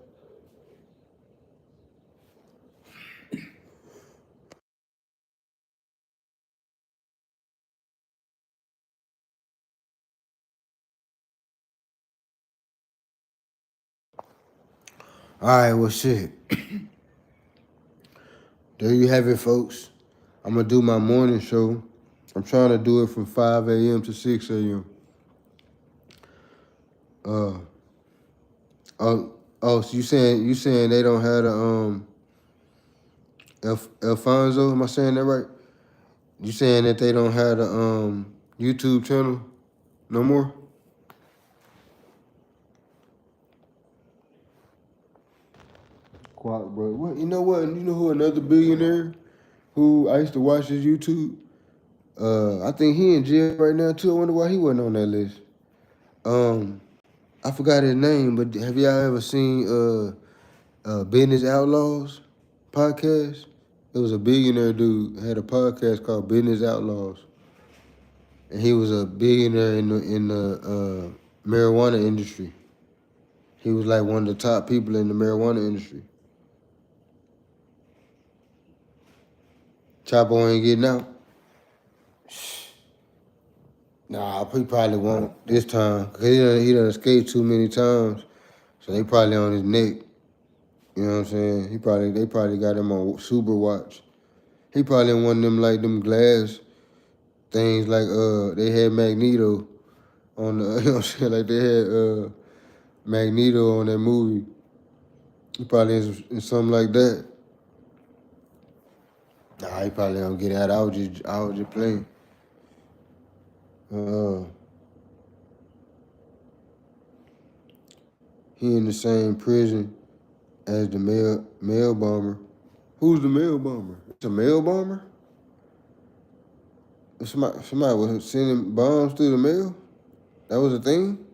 All right, well, shit. There you have it, folks. I'm going to do my morning show. I'm trying to do it from 5 a.m. to 6 a.m. So you saying they don't have the Alfonso? Am I saying that right? You saying that they don't have the YouTube channel no more? Quack, bro. What? You know what? You know who another billionaire who I used to watch his YouTube? I think he in jail right now too. I wonder why he wasn't on that list. I forgot his name, but have y'all ever seen Business Outlaws podcast? It was a billionaire dude had a podcast called Business Outlaws, and he was a billionaire in the marijuana industry. He was like one of the top people in the marijuana industry. Chapo ain't getting out. Nah, he probably won't this time, cause he done escaped too many times, so they probably on his neck. You know what I'm saying? They probably got him on super watch. He probably in one of them like them glass things like they had Magneto on the you know what I'm saying, like they had Magneto on that movie. He probably in something like that. Nah, he probably don't get out. I was just playing. He in the same prison as the mail bomber. Who's the mail bomber? It's a mail bomber? Somebody was sending bombs through the mail? That was a thing?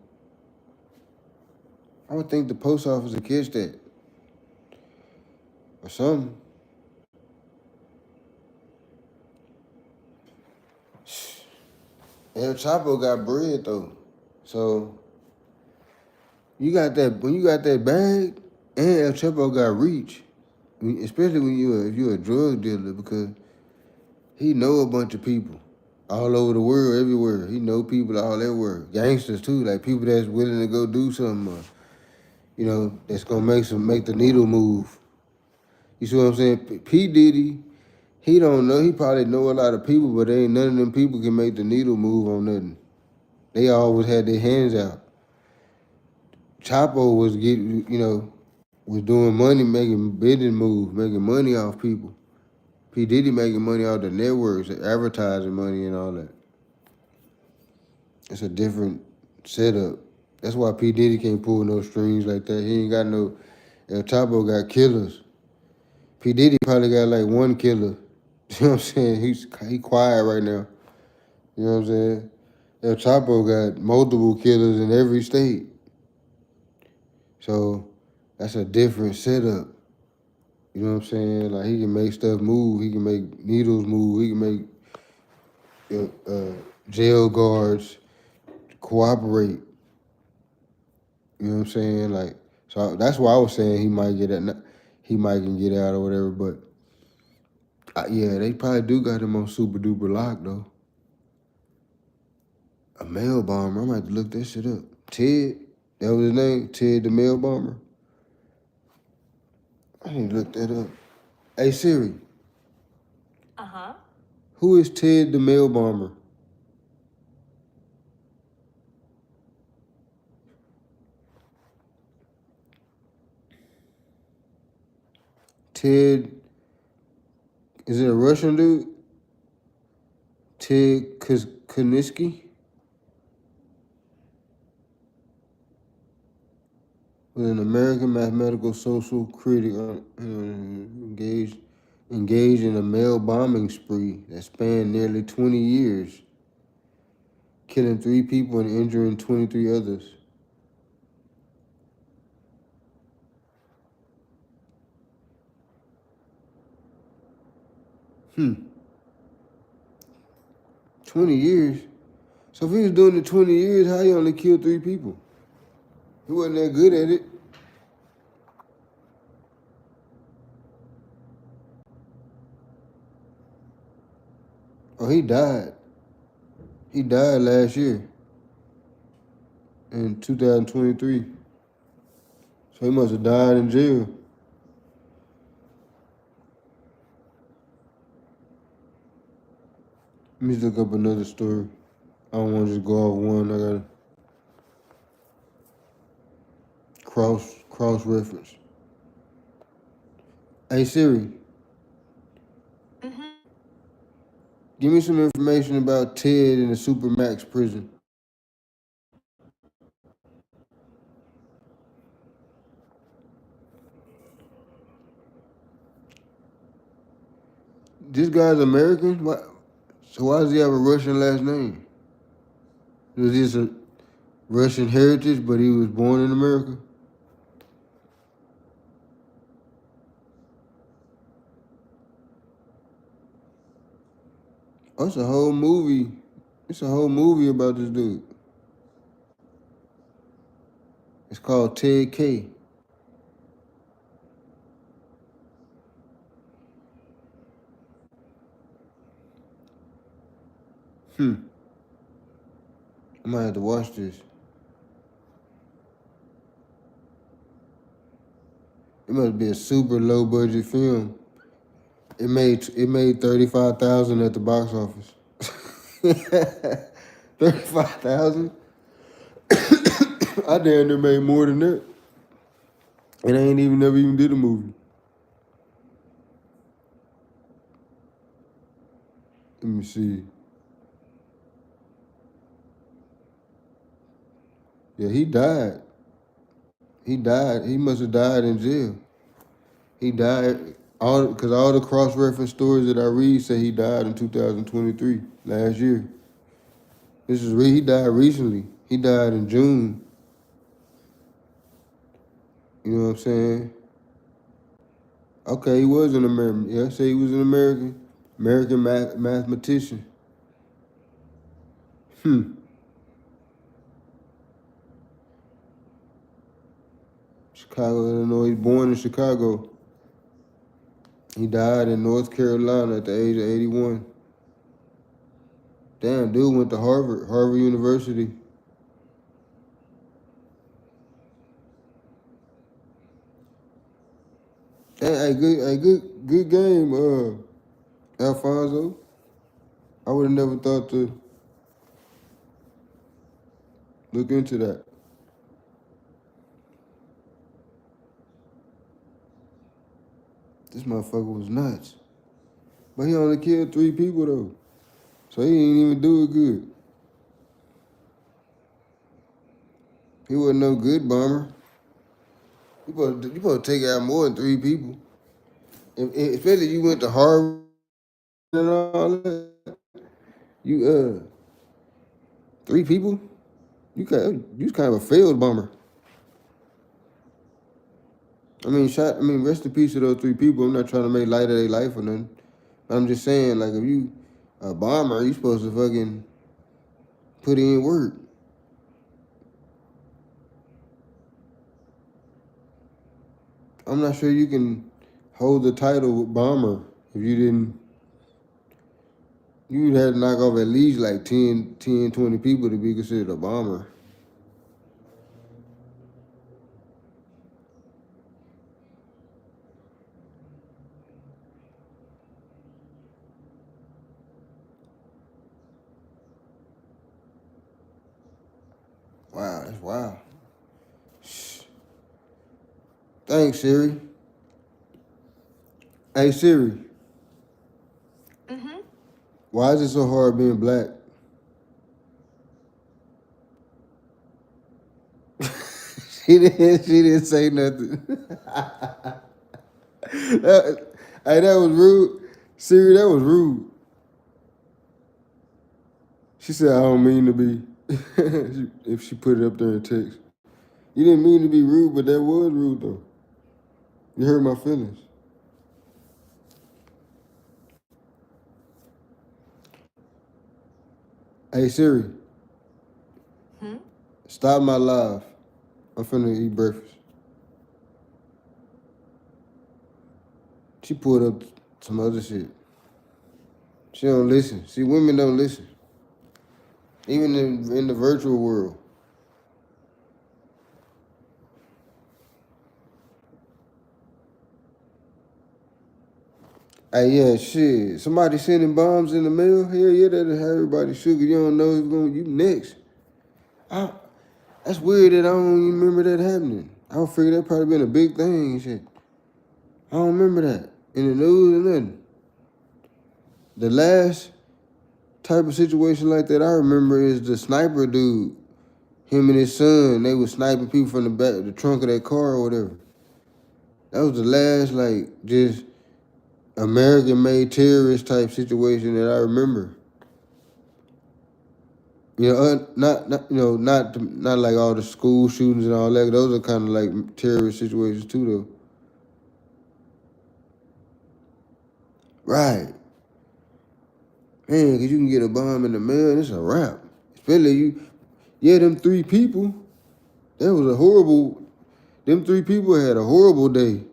I would think the post office would catch that. Or something. El Chapo got bread though. So you got that when you got that bag and El Chapo got reach. Especially when if you're a drug dealer, because he know a bunch of people all over the world, everywhere. He know people all everywhere. Gangsters too, like people that's willing to go do something, that's gonna make the needle move. You see what I'm saying? P. Diddy, he don't know. He probably know a lot of people, but ain't none of them people can make the needle move on nothing. They always had their hands out. Chapo was was doing money, making business moves, making money off people. P. Diddy making money out the networks, advertising money and all that. It's a different setup. That's why P. Diddy can't pull no strings like that. He ain't got no. El Chapo got killers. P. Diddy probably got like one killer. You know what I'm saying? He quiet right now. You know what I'm saying? El Chapo got multiple killers in every state. So that's a different setup. You know what I'm saying? Like he can make stuff move. He can make needles move. He can make jail guards cooperate. You know what I'm saying? Like, so that's why I was saying he might can get out or whatever. But yeah, they probably do got him on super duper lock though. A mail bomber. I might have to look that shit up. Ted, that was his name. Ted the mail bomber. I need to look that up. Hey Siri. Who is Ted the mail bomber? Ted, is it a Russian dude? Ted Kaczynski was an American mathematical social critic engaged in a mail bombing spree that spanned nearly 20 years, killing 3 people and injuring 23 others. Hmm. 20 years? So if he was doing it 20 years, how he only killed 3 people? He wasn't that good at it. Oh, he died. He died last year in 2023. So he must have died in jail. Let me look up another story. I don't want to just go off one. I gotta cross reference. Hey Siri, give me some information about Ted in the Supermax prison. This guy's American? Why, so why does he have a Russian last name? Was this a Russian heritage, but he was born in America? Oh, it's a whole movie. It's a whole movie about this dude. It's called Ted K. I might have to watch this. It must be a super low budget film. It made $35,000 at the box office. 35,000. I damn near made more than that, and I ain't even never even did a movie. Let me see. Yeah, he died. He died. He must have died in jail. He died because all the cross reference stories that I read say he died in 2023, last year. He died recently. He died in June. You know what I'm saying? Okay, he was an American. Yeah, say he was an American mathematician. Chicago, Illinois. He's born in Chicago. He died in North Carolina at the age of 81. Damn, dude went to Harvard University. Good game, Alfonso. I would have never thought to look into that. This motherfucker was nuts. But he only killed 3 people though. So he didn't even do it good. He wasn't no good bomber. You supposed to take out more than 3 people. Especially you went to Harvard and all that. You 3 people? You kind of a failed bomber. Rest in peace to those 3 people. I'm not trying to make light of their life or nothing. I'm just saying, like, if you a bomber, you supposed to fucking put in work. I'm not sure you can hold the title bomber if you didn't. You'd have to knock off at least like 10, 20 people to be considered a bomber. Wow, that's wild. Thanks, Siri. Hey, Siri. Why is it so hard being black? She didn't say nothing. Hey, that was rude. Siri, that was rude. She said, I don't mean to be. If she put it up there in text. You didn't mean to be rude, but that was rude, though. You hurt my feelings. Hey, Siri. Stop my live. I'm finna eat breakfast. She pulled up some other shit. She don't listen. See, women don't listen. Even in the virtual world. Hey, yeah, shit. Somebody sending bombs in the mail? Hell yeah, that'll have everybody shook. You don't know who's going to you next. That's weird that I don't even remember that happening. I would figure that probably been a big thing and shit. I don't remember that. In the news or nothing. The last type of situation like that I remember is the sniper dude. Him and his son, they was sniping people from the back, the trunk of that car or whatever. That was the last, like, just American-made terrorist type situation that I remember. Not like all the school shootings and all that. Those are kind of like terrorist situations too, though. Right, man, because you can get a bomb in the mail and it's a wrap. Especially them 3 people. That was a horrible. Them 3 people had a horrible day.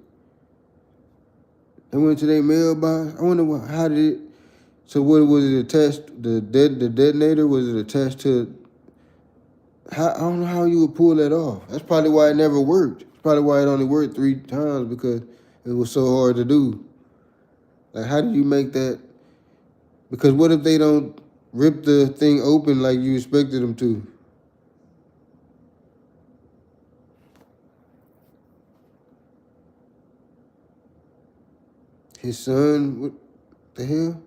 They went to their mailbox. I wonder how did it. So what was it attached? The detonator, was it attached to? I don't know how you would pull that off. That's probably why it never worked. It's probably why it only worked 3 times, because it was so hard to do. Like, how do you make that? Because what if they don't rip the thing open like you expected them to? His son, what the hell?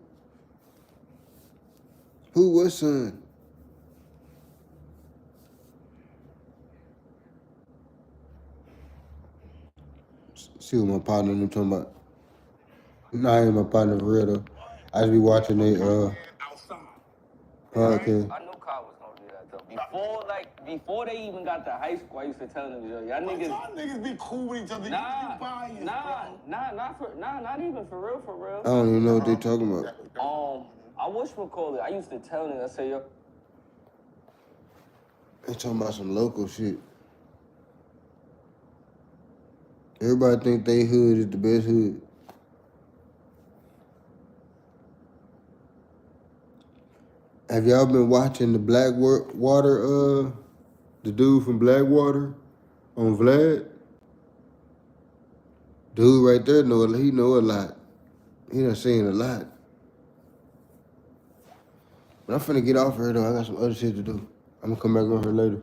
Who was son? See what my partner and them talking about. Nah, I ain't my partner for real though. I just be watching they podcast. I knew Kyle was gonna do that though. Before they even got to high school, I used to tell them, yo, y'all niggas be cool with each other. Not even for real. I don't even know what they talking about. I whatchamacallit, I used to tell them, I say, yo. They talking about some local shit. Everybody think they hood is the best hood. Have y'all been watching the Blackwater, the dude from Blackwater on Vlad? Dude right there he know a lot. He done seen a lot. But I'm finna get off here though. I got some other shit to do. I'm gonna come back on here later.